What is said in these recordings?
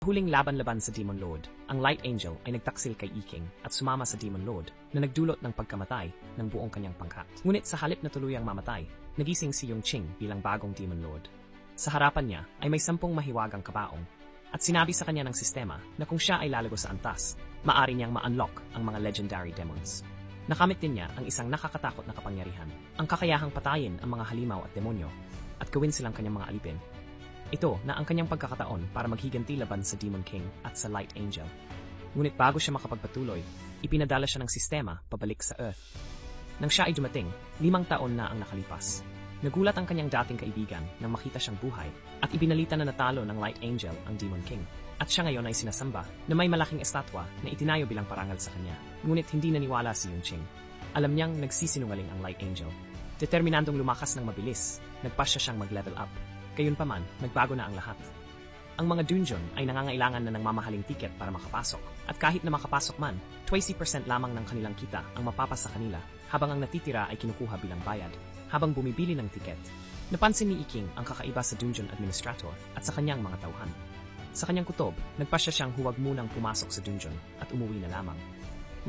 Huling laban-laban sa Demon Lord, ang Light Angel ay nagtaksil kay Iking at sumama sa Demon Lord na nagdulot ng pagkamatay ng buong kanyang pangkat. Ngunit sa halip na tuluyang mamatay, nagising si Yongqing bilang bagong Demon Lord. Sa harapan niya ay may 10 mahiwagang kabaong at sinabi sa kanya ng sistema na kung siya ay lalago sa antas, maari niyang ma-unlock ang mga legendary demons. Nakamit din niya ang isang nakakatakot na kapangyarihan, ang kakayahang patayin ang mga halimaw at demonyo at gawin silang kanyang mga alipin. Ito na ang kanyang pagkakataon para maghiganti laban sa Demon King at sa Light Angel. Ngunit bago siya makapagpatuloy, ipinadala siya ng sistema pabalik sa Earth. Nang siya ay dumating, 5 taon na ang nakalipas. Nagulat ang kanyang dating kaibigan nang makita siyang buhay at ibinalita na natalo ng Light Angel ang Demon King. At siya ngayon ay sinasamba na may malaking estatwa na itinayo bilang parangal sa kanya. Ngunit hindi naniwala si Yongqing. Alam niyang nagsisinungaling ang Light Angel. Determinandong lumakas ng mabilis, nagpasya siyang mag-level up. Gayunpaman, nagbago na ang lahat. Ang mga dungeon ay nangangailangan na ng mamahaling tiket para makapasok. At kahit na makapasok man, 20% lamang ng kanilang kita ang mapapasa sa kanila, habang ang natitira ay kinukuha bilang bayad, habang bumibili ng tiket. Napansin ni Iking ang kakaiba sa dungeon administrator at sa kanyang mga tauhan. Sa kanyang kutob, nagpasya siyang huwag munang pumasok sa dungeon at umuwi na lamang.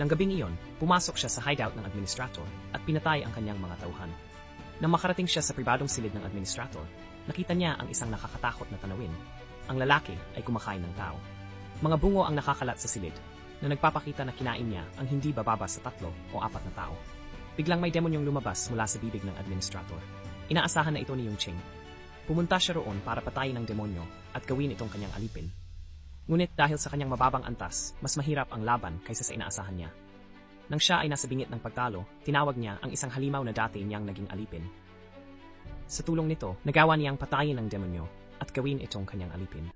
Nang gabing iyon, pumasok siya sa hideout ng administrator at pinatay ang kanyang mga tauhan. Nang makarating siya sa pribadong silid ng administrator, nakita niya ang isang nakakatakot na tanawin. Ang lalaki ay kumakain ng tao. Mga bungo ang nakakalat sa silid na nagpapakita na kinain niya ang hindi bababa sa 3 o 4 na tao. Biglang may demonyong lumabas mula sa bibig ng administrator. Inaasahan na ito ni Yongqing. Pumunta siya roon para patayin ang demonyo at gawin itong kanyang alipin. Ngunit dahil sa kanyang mababang antas, mas mahirap ang laban kaysa sa inaasahan niya. Nang siya ay nasa bingit ng pagtalo, tinawag niya ang isang halimaw na dati niyang naging alipin. Sa tulong nito, nagawa niyang patayin ang demonyo at gawin itong kanyang alipin.